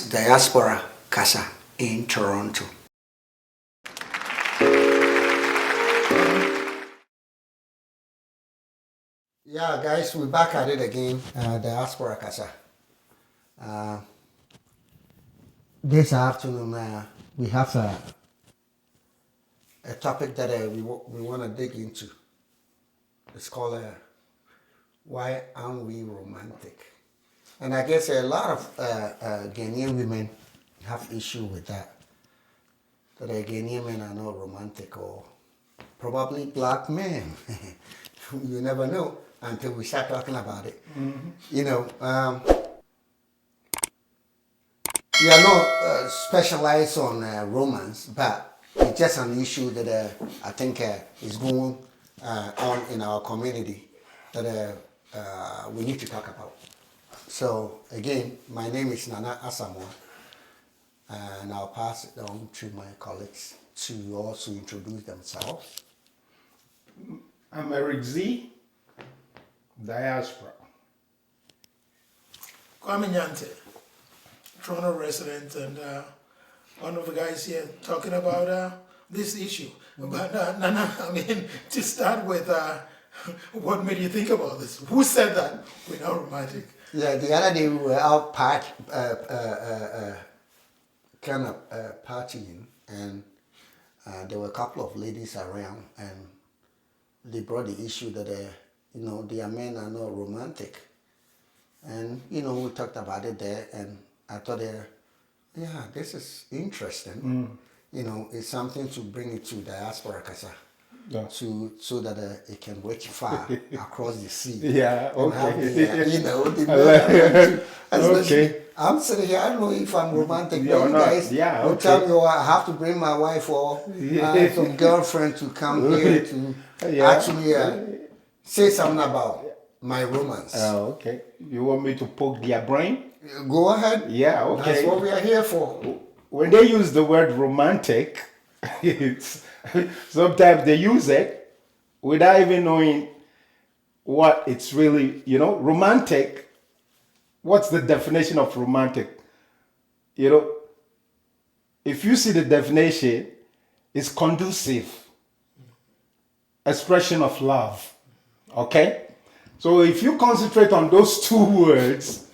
Diaspora Kasa in Toronto. Yeah, guys, we're back at it again. Diaspora Kasa. Uh, this afternoon, we have a topic that we want to dig into. It's called Why Aren't We Romantic? And I guess a lot of Ghanaian women have issue with that. That Ghanaian men are not romantic, or probably black men. You never know until we start talking about it. Mm-hmm. You know, we are not specialized on romance, but it's just an issue that I think is going on in our community that we need to talk about. So again, my name is Nana Asamoah, and I'll pass it on to my colleagues to also introduce themselves. I'm Eric Z, Diaspora. Kwame Nyante, Toronto resident, and one of the guys here talking about this issue. But Nana, I mean, to start with, what made you think about this? Who said that we're not romantic? Yeah, the other day we were out partying, and there were a couple of ladies around, and they brought the issue that their men are not romantic, and we talked about it there, and I thought, this is interesting. It's something to bring it to Diaspora Kasa. Yeah. So that it can reach far across the sea. Yeah, okay. Okay. I'm sitting here, I don't know if I'm romantic, but you guys will tell me, I have to bring my wife or some girlfriend to come here to actually say something about my romance. Oh, okay. You want me to poke their brain? Go ahead. Yeah, okay. That's what we are here for. When they use the word romantic, sometimes they use it without even knowing what it's really, romantic. What's the definition of romantic? If you see the definition, it's conducive expression of love. Okay? So if you concentrate on those two words,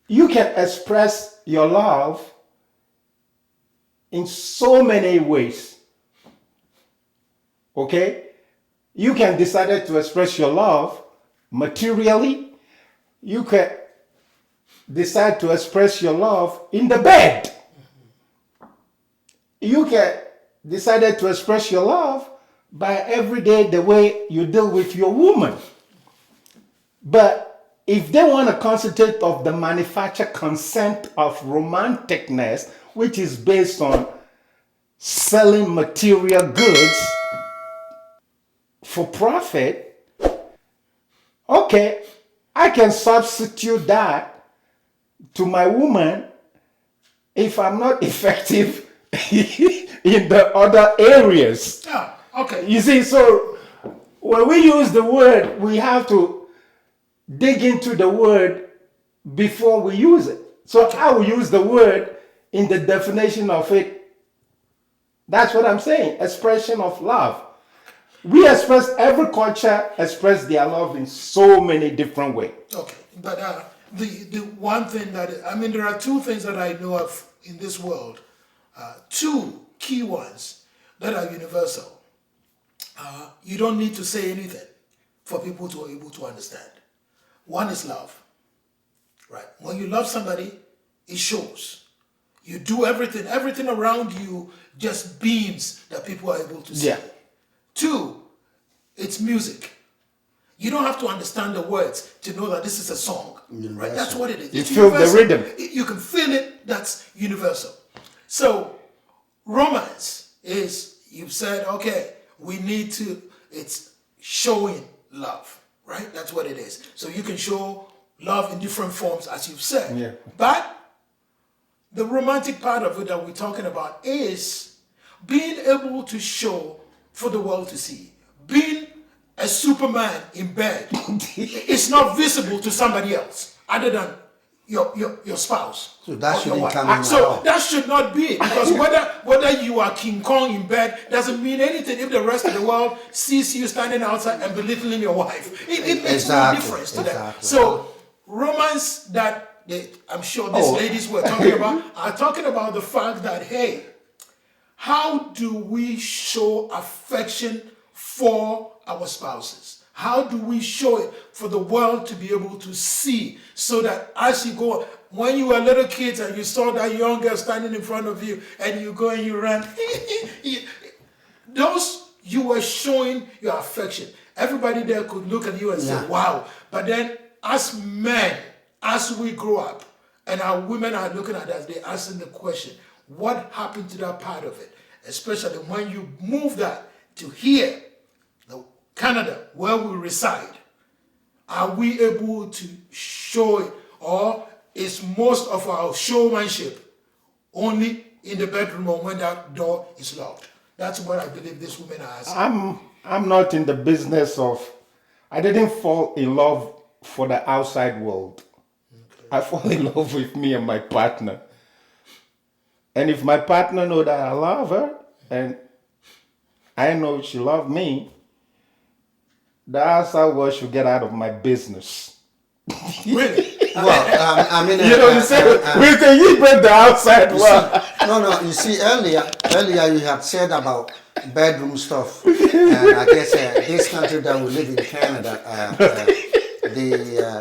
you can express your love in so many ways. Okay? You can decide to express your love materially. You can decide to express your love in the bed. You can decide to express your love by every day the way you deal with your woman. But if they want to concentrate of the manufactured concept of romanticness, which is based on selling material goods for profit, okay, I can substitute that to my woman if I'm not effective in the other areas. Yeah, okay. You see, so when we use the word, we have to dig into the word before we use it. So I will use the word in the definition of it. That's what I'm saying. Expression of love. We express, every culture express their love in so many different ways. Okay, but the one thing that, there are two things that I know of in this world, two key ones that are universal. You don't need to say anything for people to be able to understand. One is love, right? When you love somebody, it shows. You do everything around you just beams that people are able to see. Yeah. Two, it's music. You don't have to understand the words to know that this is a song, right? That's what it is. You feel the rhythm. You can feel it, that's universal. So, romance is, you've said, okay, it's showing love. Right? That's what it is. So you can show love in different forms, as you've said. Yeah. But the romantic part of it that we're talking about is being able to show for the world to see. Being a Superman in bed is not visible to somebody else other than your spouse. So that or your shouldn't wife. come in at So all. that should not be it, because whether you are King Kong in bed doesn't mean anything if the rest of the world sees you standing outside and belittling your wife. It makes no difference to them. So romance that I'm sure these ladies were talking about are talking about the fact that, hey, how do we show affection for our spouses? How do we show it for the world to be able to see, so that as you go, when you were little kids and you saw that young girl standing in front of you and you go and you ran, you were showing your affection. Everybody there could look at you and say, wow. But then as men, as we grow up and our women are looking at us, they're asking the question, what happened to that part of it? Especially when you move that to here, Canada, where we reside. Are we able to show it, or is most of our showmanship only in the bedroom or when that door is locked? That's what I believe these women are asking. I'm not in the business of. I didn't fall in love for the outside world. Okay. I fall in love with me and my partner. And if my partner know that I love her and I know she loves me, the outside world should get out of my business. Really? Well, I mean, you say we can you break the outside world. No. You see, earlier you had said about bedroom stuff, and I guess this country that we live in, Canada, the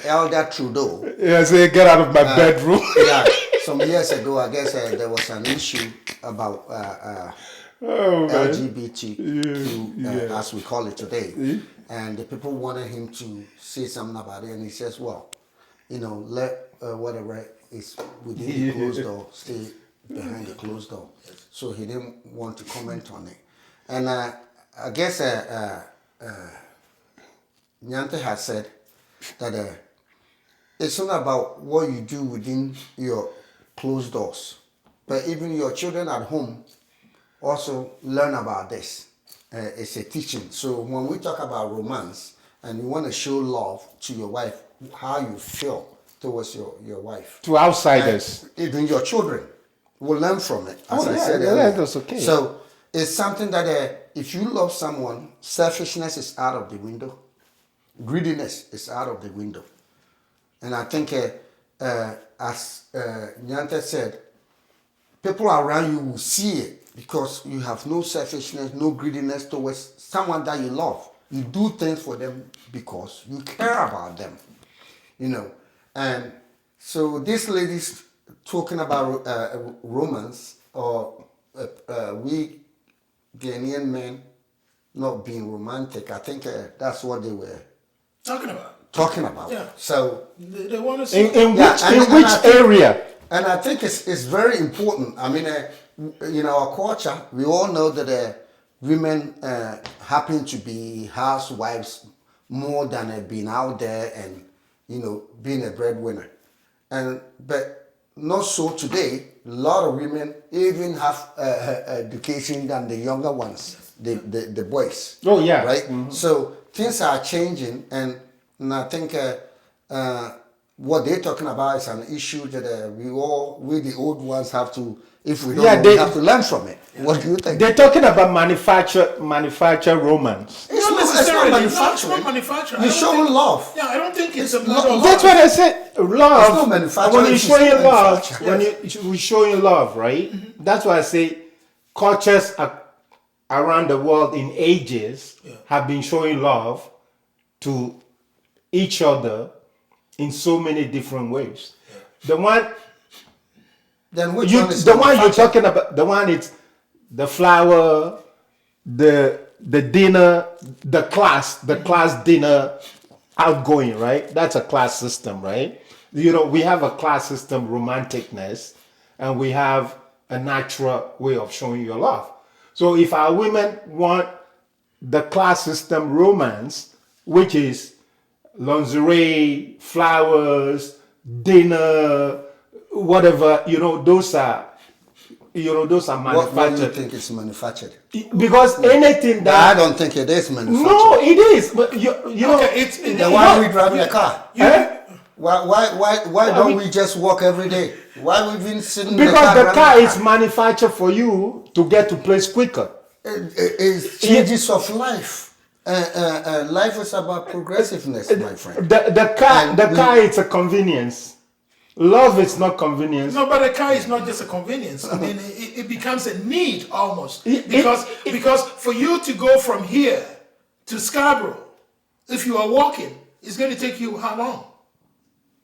elder Trudeau. Yeah, say get out of my bedroom. Yeah, some years ago, I guess there was an issue about LGBTQ, as we call it today, and the people wanted him to say something about it, and he says, well, let whatever is within the closed door stay behind the closed door. So he didn't want to comment on it. And I guess Nyante has said that it's not about what you do within your closed doors, but even your children at home also learn about this. It's a teaching. So when we talk about romance and you want to show love to your wife, how you feel towards your wife. To outsiders. And even your children will learn from it, as I said earlier. Yeah, that's okay. So it's something that if you love someone, selfishness is out of the window. Greediness is out of the window. And I think, as Nyante said, people around you will see it because you have no selfishness, no greediness towards someone that you love. You do things for them because you care about them, And so this lady's talking about romance, or we Ghanaian men not being romantic. I think that's what they were talking about. Yeah. So they want to see in which area? And I think it's very important. I mean, our culture, we all know that women happen to be housewives more than being out there and, being a breadwinner. But not so today. A lot of women even have education than the younger ones, the boys. Oh, yeah. Right? Mm-hmm. So things are changing, and I think what they're talking about is an issue that we the old ones have to, if we don't know, we have to learn from it. Yeah. What do you think? They're talking about manufacture romance. It's not manufacturing. You're showing love. Yeah, I don't think it's a love. That's what I said. Love. It's not manufacturing. When you show your love, we show you love, right? Mm-hmm. That's why I say cultures around the world in ages have been showing love to each other in so many different ways. Yeah. The one you're talking about, the one it's the flower, the dinner, the class dinner outgoing, right? That's a class system, right? We have a class system romanticness, and we have a natural way of showing your love. So if our women want the class system romance, which is lingerie, flowers, dinner, whatever, those are manufactured. What do you think is manufactured? Because anything that I don't think it is manufactured. No, it is. But you know, it's the one we drive in a car. Why don't we just walk every day? Why we been sitting in Because the running car is manufactured for you to get to place quicker. It's changes of life. Life is about progressiveness, my friend. The car is a convenience. Love is not convenience. No, but a car is not just a convenience. I mean, it becomes a need almost. Because for you to go from here to Scarborough, if you are walking, it's going to take you how long?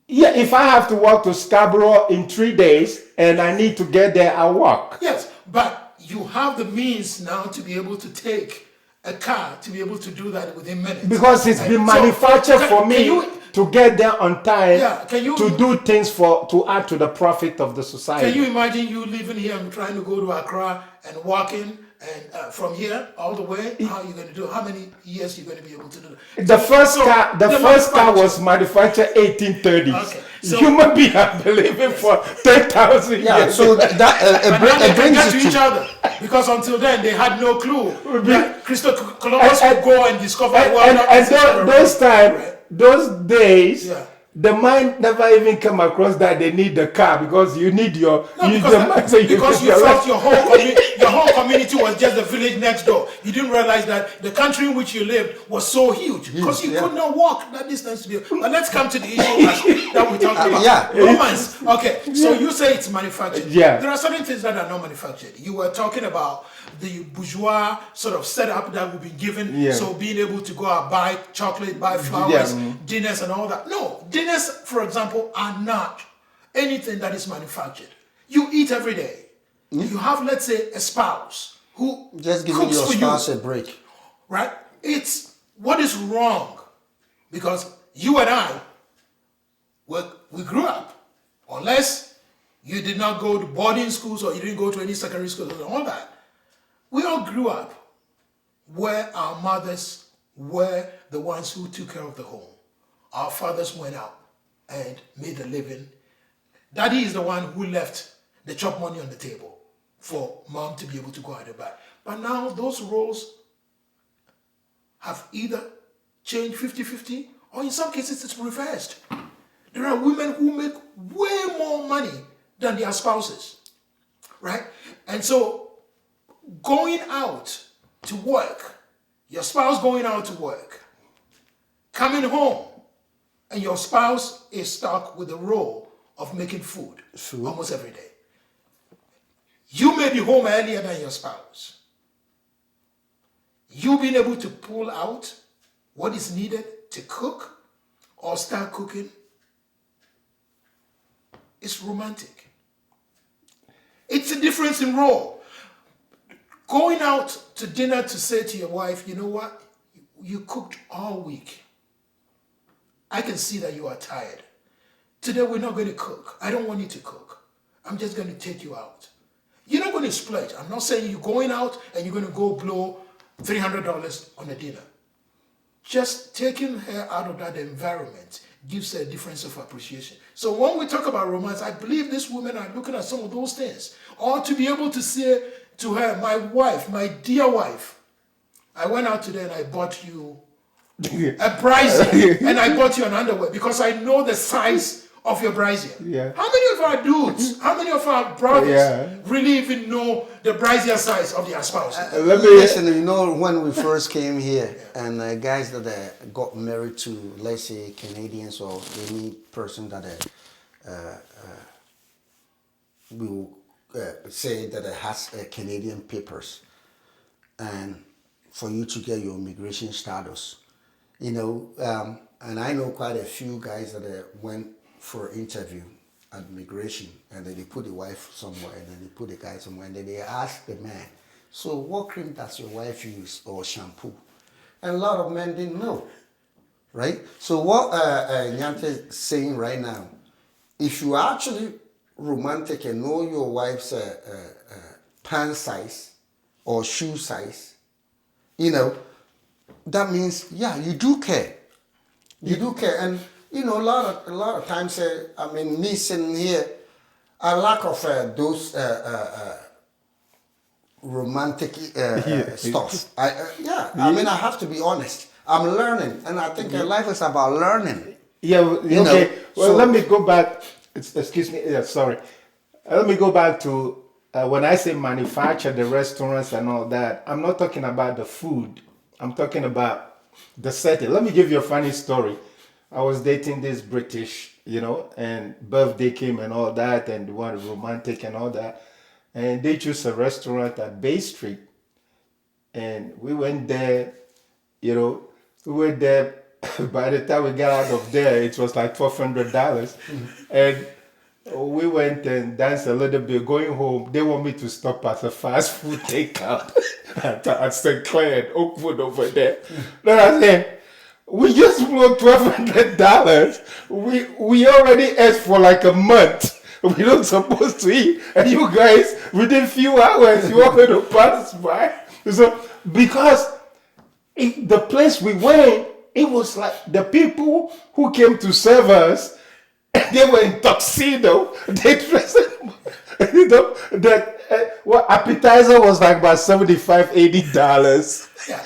Yeah, if I have to walk to Scarborough in 3 days and I need to get there, I'll walk. Yes, but you have the means now to be able to take a car to be able to do that within minutes. Because it's been manufactured for me to get there on time, to do things to add to the profit of the society. Can you imagine you living here and trying to go to Accra and walking and from here all the way? How are you going to do? How many years are you going to be able to do that? The first car was manufactured 1830s. Okay, so human beings have been living for 10,000 years. Yeah, so that it brings us to to each other, because until then they had no clue that Christopher Columbus would go and discover those days, yeah. the mind never even came across that they need the car, because you need your because you felt your whole community was just the village next door. You didn't realize that the country in which you lived was so huge because you could not walk that distance to be. But let's come to the issue that we talked about. Romance. Okay, so you say it's manufactured. Yeah. There are certain things that are not manufactured. You were talking about the bourgeois sort of setup that we've been given. Yeah. So being able to go out, buy chocolate, buy flowers, dinners and all that. No, dinners, for example, are not anything that is manufactured. You eat every day. You have, let's say, a spouse who just giving your spouse a break. Right? It's what is wrong, because you and I, we grew up, unless you did not go to boarding schools or you didn't go to any secondary schools and all that. We all grew up where our mothers were the ones who took care of the home. Our fathers went out and made a living. Daddy is the one who left the chop money on the table for mom to be able to go out and buy. But now those roles have either changed 50-50, or in some cases it's reversed. There are women who make way more money than their spouses, right? And so going out to work, your spouse going out to work, coming home, and your spouse is stuck with the role of making food almost every day. You may be home earlier than your spouse. You being able to pull out what is needed to cook or start cooking is romantic. It's a difference in role. Going out to dinner to say to your wife, you know what? You cooked all week. I can see that you are tired. Today we're not going to cook. I don't want you to cook. I'm just going to take you out. You're not going to splurge. I'm not saying you're going out and you're going to go blow $300 on a dinner. Just taking her out of that environment gives her a difference of appreciation. So when we talk about romance, I believe these women are looking at some of those things. Or to be able to say to her, my wife, my dear wife, I went out today and I bought you a brazier and I bought you an underwear because I know the size of your brazier. Yeah. How many of our dudes, how many of our brothers really even know the brazier size of their spouse? Listen, you know, when we first came here, and guys that got married to, let's say, Canadians or any person that will say that has Canadian papers, and for you to get your immigration status, you know, and I know quite a few guys that went for interview at immigration, and then they put the wife somewhere, and then they put the guy somewhere, and then they ask the man, so what cream does your wife use, or shampoo? And a lot of men didn't know, right? So what Nyante is saying right now, if you are actually romantic and know your wife's pant size or shoe size, you know, that means, yeah, you do care. You do care. And, you know, a lot of times, I mean, me sitting here, I lack of those romantic stuff. I mean, I have to be honest. I'm learning, and I think life is about learning. Yeah, You know, okay. Well, so- let me go back. Excuse me. Yeah, sorry. Let me go back to when I say manufacture, the restaurants and all that. I'm not talking about the food. I'm talking about the setting. Let me give you a funny story. I was dating this British, and birthday came and all that, and they wanted romantic and all that, and they chose a restaurant at Bay Street, and we went there. You know, we were there. By the time we got out of there, it was like $1,200, and we went and danced a little bit. Going home, they want me to stop at a fast food takeout at St. Clair and Oakwood over there. Then I said, we just blew $1,200. We already ate for like a month. We don't supposed to eat, and you guys within few hours you want me to pass by. So because the place we went, it was like the people who came to serve us, they were in tuxedo. They dressed, that appetizer was like about $75, $80. Yeah.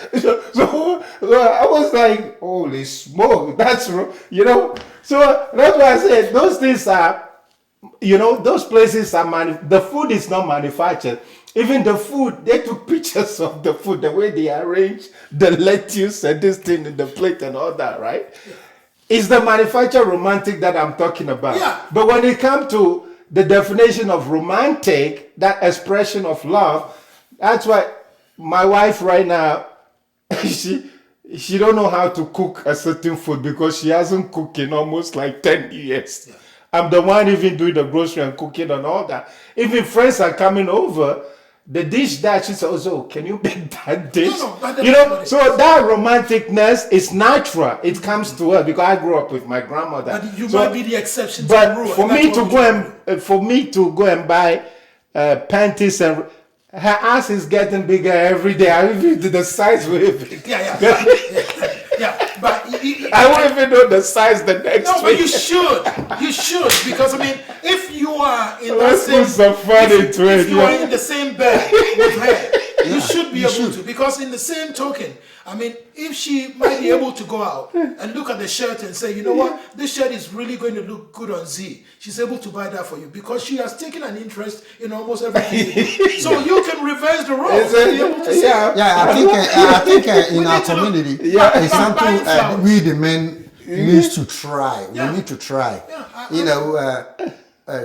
So I was like, holy smoke, that's So that's why I said those things are, those places are the food is not manufactured. Even the food, they took pictures of the food, the way they arranged the lettuce and this thing in the plate and all that, right? Yeah. It's the manufactured romantic that I'm talking about. Yeah. But when it comes to the definition of romantic, that expression of love, that's why my wife right now, she don't know how to cook a certain food because she hasn't cooked in almost like 10 years. Yeah. I'm the one even doing the grocery and cooking and all that. Even friends are coming over, the dish that she says, oh, can you make that dish? So that romanticness is natural. It comes to us because I grew up with my grandmother. But you might be the exception to the the rule. For me to go and buy panties, and her ass is getting bigger every day. I even do the size with it. Yeah. But I won't even know the size the next No, week. but you should because if you are in Let's put some fun into it. If you are in the same bed with her, you should be able to, because in the same token, if she might be able to go out and look at the shirt and say, you know what, this shirt is really going to look good on Z, she's able to buy that for you because she has taken an interest in almost everything you do. So you can reverse the role. I think in our community, it's something we the men needs to try. We need to try.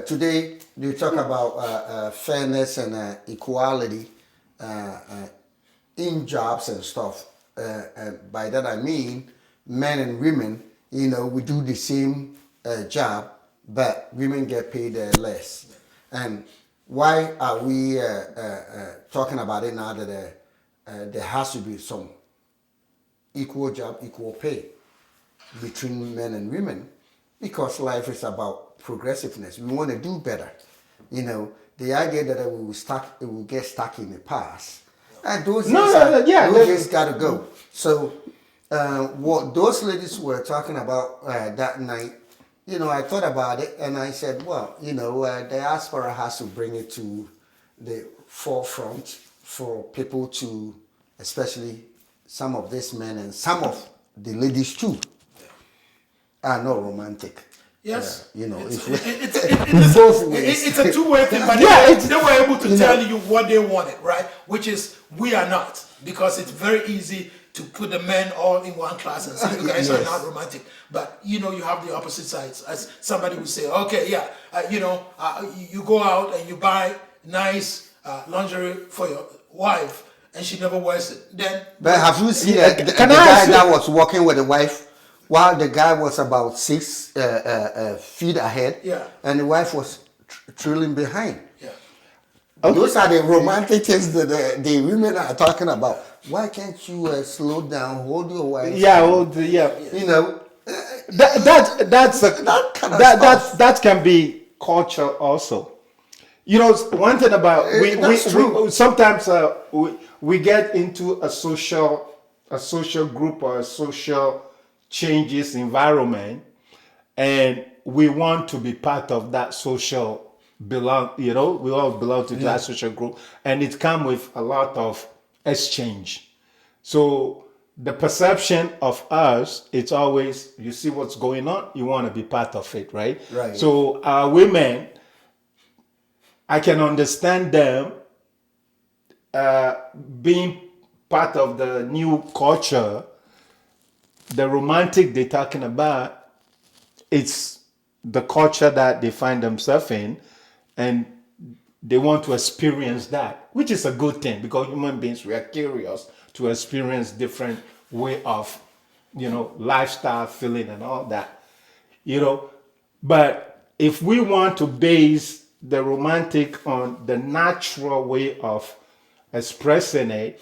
Today you talk about fairness and equality in jobs and stuff. And by that I mean men and women, we do the same job, but women get paid less. And why are we talking about it now that there has to be some equal job, equal pay between men and women? Because life is about progressiveness. We want to do better. The idea that it will get stuck in the past. And those just gotta go. So what those ladies were talking about that night, I thought about it and I said, well, diaspora has to bring it to the forefront for people to, especially some of these men and some of the ladies too, are not romantic. Yes, it's both ways. It's a two-way thing, but they were able to tell you what they wanted, right? Which is, we are not, because it's very easy to put the men all in one class and say you guys are not romantic. But you have the opposite sides. As somebody would say, okay, you go out and you buy nice lingerie for your wife, and she never wears it. But have you seen the guy that was walking with the wife? While the guy was about 6 feet ahead, and the wife was trailing behind. Yeah. Okay. Those are the romantic things that the women are talking about. Why can't you slow down, hold your wife? That can be culture also. One thing about we sometimes we get into a social group or a social changes environment, and we want to be part of that social we all belong to that social group, and it comes with a lot of exchange. So the perception of us, it's always, you see what's going on, you want to be part of it, right? Right. So our women, I can understand them being part of the new culture, the romantic they're talking about. It's the culture that they find themselves in, and they want to experience that, which is a good thing, because human beings, we are curious to experience different way of, lifestyle, feeling, and all that, But if we want to base the romantic on the natural way of expressing it,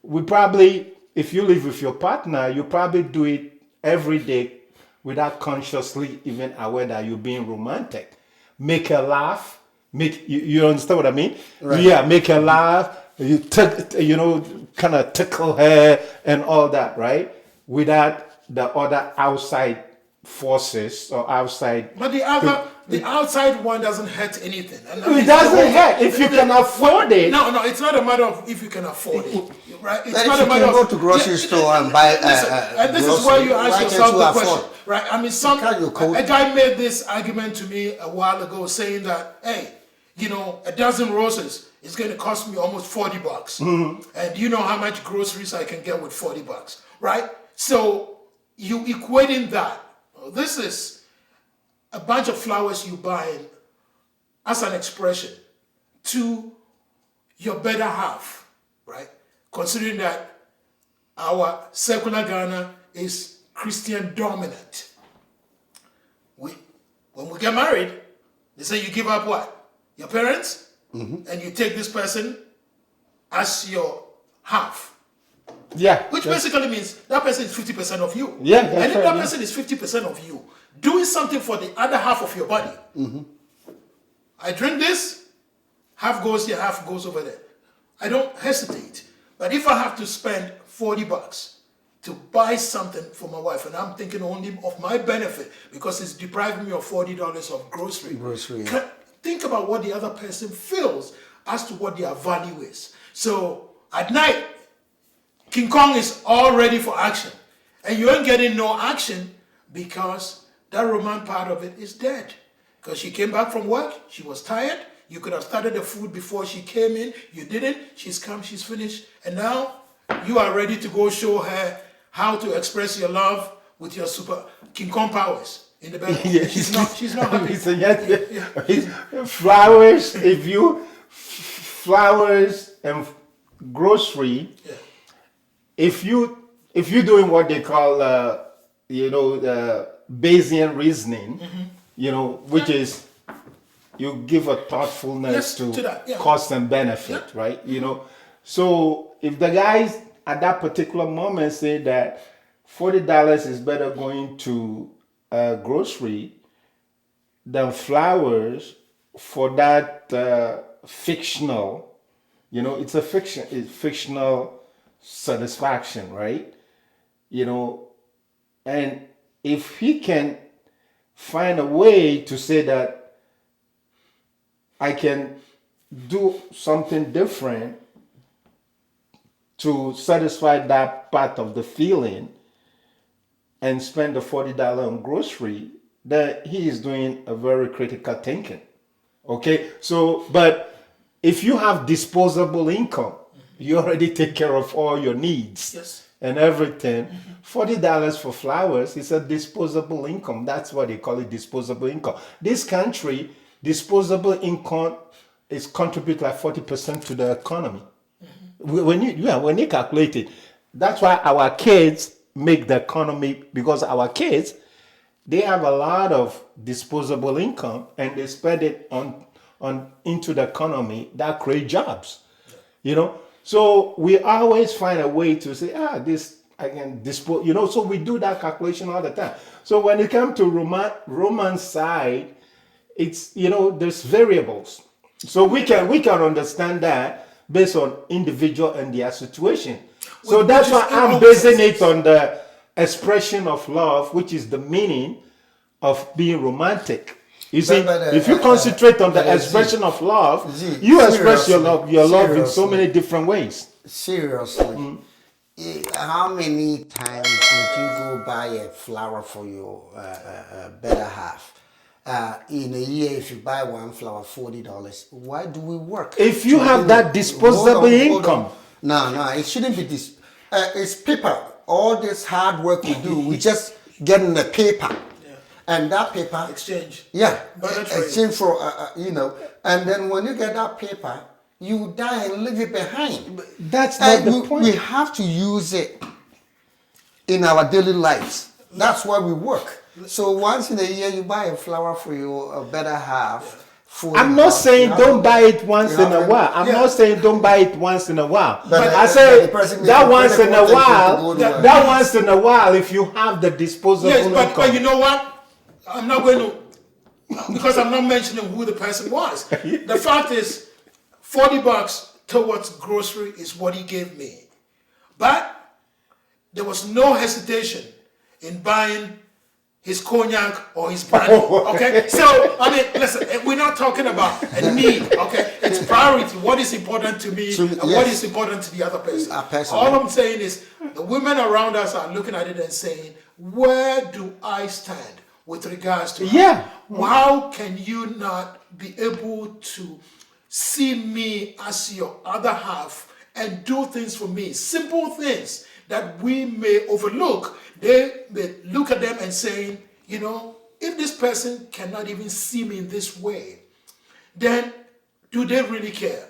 we probably, if you live with your partner, you probably do it every day without consciously even aware that you're being romantic. Make her laugh. You understand what I mean? Right. Yeah, make her laugh. You kind of tickle her and all that, right? Without the other outside forces or outside. But the outside one doesn't hurt anything. And It doesn't hurt if you can afford it. No, it's not a matter of if you can afford it, right? It's But not if a you matter can go of to grocery store and buy and this is why you ask yourself the question, right? I mean, Can you code? a guy made this argument to me a while ago, saying that, hey, a dozen roses is going to cost me almost $40, and you know how much groceries I can get with $40, right? So you equating that. This is a bunch of flowers you buy as an expression to your better half, right? Considering that our secular Ghana is Christian dominant. When we get married, they say you give up what? Your parents? And you take this person as your half. Yeah. Which basically means that person is 50% of you. Yeah, and if right, that person is 50% of you, doing something for the other half of your body. I drink this, half goes here, half goes over there. I don't hesitate. But if I have to spend $40 to buy something for my wife, and I'm thinking only of my benefit because it's depriving me of $40 of grocery. Yeah. Think about what the other person feels as to what their value is. So at night, King Kong is all ready for action. And you ain't getting no action because that romance part of it is dead. Because she came back from work, she was tired. You could have started the food before she came in. You didn't. She's come, she's finished. And now you are ready to go show her how to express your love with your super King Kong powers in the bedroom. Yeah. She's not happy. Flowers, flowers and grocery, if you're doing what they call Bayesian reasoning, which is you give a thoughtfulness to that, yeah. cost and benefit, right? So if the guys at that particular moment say that $40 is better going to grocery than flowers for that fictional, it's a fiction, it's fictional satisfaction, right? And if he can find a way to say that I can do something different to satisfy that part of the feeling and spend the $40 on grocery, that he is doing a very critical thinking. Okay, so, but if you have disposable income, you already take care of all your needs and everything. $40 for flowers is a disposable income. That's what they call it, disposable income. This country, disposable income is contribute like 40% to the economy. When you calculate it, that's why our kids make the economy, because our kids, they have a lot of disposable income and they spend it on into the economy that create jobs. So we always find a way to say, this I can dispose, so we do that calculation all the time. So when it comes to romance side, it's, there's variables. So we can understand that based on individual and their situation. So that's why I'm basing it on the expression of love, which is the meaning of being romantic. You see, if you concentrate on the expression of love, you express your love in so many different ways. Seriously, How many times would you go buy a flower for your better half? In a year, if you buy one flower, $40. Why do we work? If you To have that disposable income. No, it shouldn't be this. It's paper. All this hard work we do, we just get in the paper, and that paper Exchange. yeah, Barter trade. exchange for and then when you get that paper, you die and leave it behind. That's not And the we point. have to use it in our daily lives. That's why we work. So once in a year, you buy a flower for your better half. I'm not saying don't buy it once in a while. I'm Yeah. not saying don't buy it once in a while. But I the say person may that be once in a important while, to go to work. that once in a while, if you have the disposable Yes, income. but you know what? I'm not going to, because I'm not mentioning who the person was. The fact is, $40 towards grocery is what he gave me. But there was no hesitation in buying his cognac or his brandy. Okay? So, I mean, listen, we're not talking about a need, okay? It's priority. What is important to me and what is important to the other person. All I'm saying is the women around us are looking at it and saying, where do I stand with regards to her? Yeah. How can you not be able to see me as your other half and do things for me? Simple things that we may overlook. They may look at them and saying, you know, if this person cannot even see me in this way, then do they really care?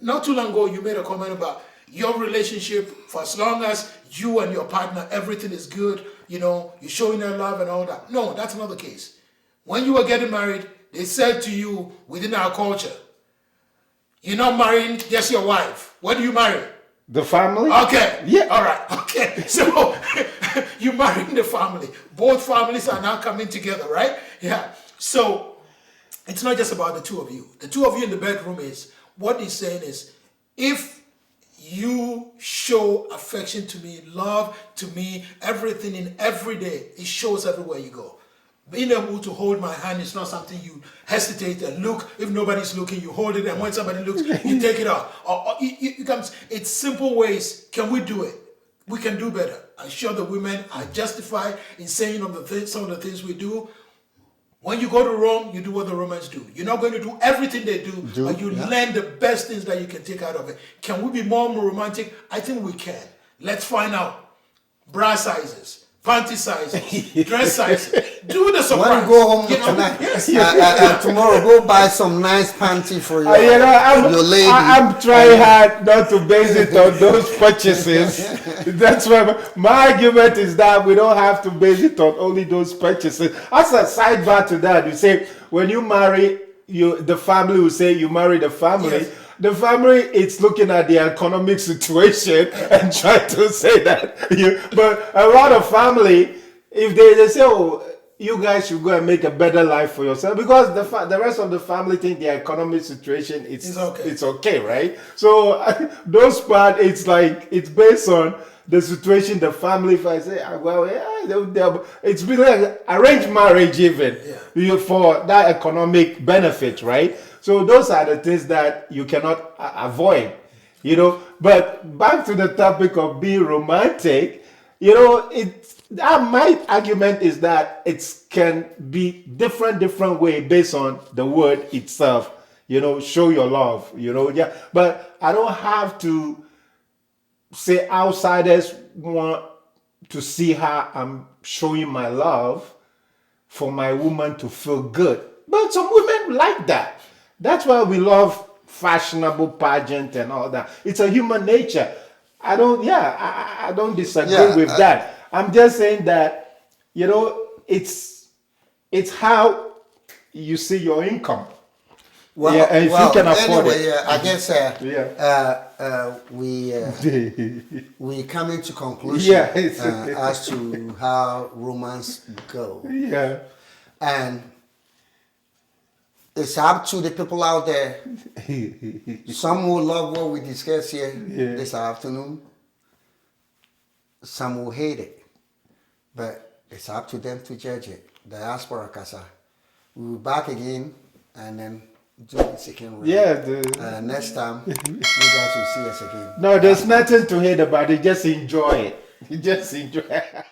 Not too long ago, you made a comment about your relationship. For as long as you and your partner, everything is good, you know, you're showing her love and all that. No, that's not the case. When you were getting married, they said to you within our culture, you're not marrying just your wife. What do you marry? The family? Okay. Yeah. All right. Okay. So you marrying the family. Both families are now coming together, right? Yeah. So it's not just about the two of you. The two of you in the bedroom is what he's saying is if you show affection to me, love to me, everything in every day, it shows everywhere you go. Being able to hold my hand is not something you hesitate and look. If nobody's looking, you hold it, and when somebody looks, you take it off. Or it comes. It's simple ways. Can we do it? We can do better. I'm sure the women are justified in saying some of the things we do. When you go to Rome, you do what the Romans do. You're not going to do everything they do, but you learn the best things that you can take out of it. Can we be more romantic? I think we can. Let's find out. Bra sizes, panty sizes, dress sizes. Do the surprise. When you go home You know? tonight, Yes. tomorrow, go buy some nice panty for your, your lady. I'm trying hard not to base it on those purchases. That's why my argument is that we don't have to base it on only those purchases. As a sidebar to that, you say when you marry, the family will say you marry the family. Yes. The family is looking at the economic situation and trying to say that. But a lot of family, if they say, oh, you guys should go and make a better life for yourself, because the rest of the family think the economic situation it's okay, right? So those part, it's like it's based on the situation the family. If I say, well, yeah, it's really like arranged marriage even for that economic benefit, right? So those are the things that you cannot avoid, But back to the topic of being romantic, my argument is that it can be different way based on the word itself. Show your love. Yeah. But I don't have to say outsiders want to see how I'm showing my love for my woman to feel good. But some women like that. That's why we love fashionable pageant and all that. It's a human nature. I don't disagree with that. I'm just saying that, it's how you see your income. Well, and if you can afford anyway, it. I guess we coming to conclusion as to how romance go. Yeah. And it's up to the people out there. Some will love what we discussed here this afternoon. Some will hate it. But it's up to them to judge it. Diaspora Kasa. We'll be back again, and then do the second round. Yeah. Next time, you guys will see us again. No, there's nothing to hate about it. Just enjoy it. Just enjoy it.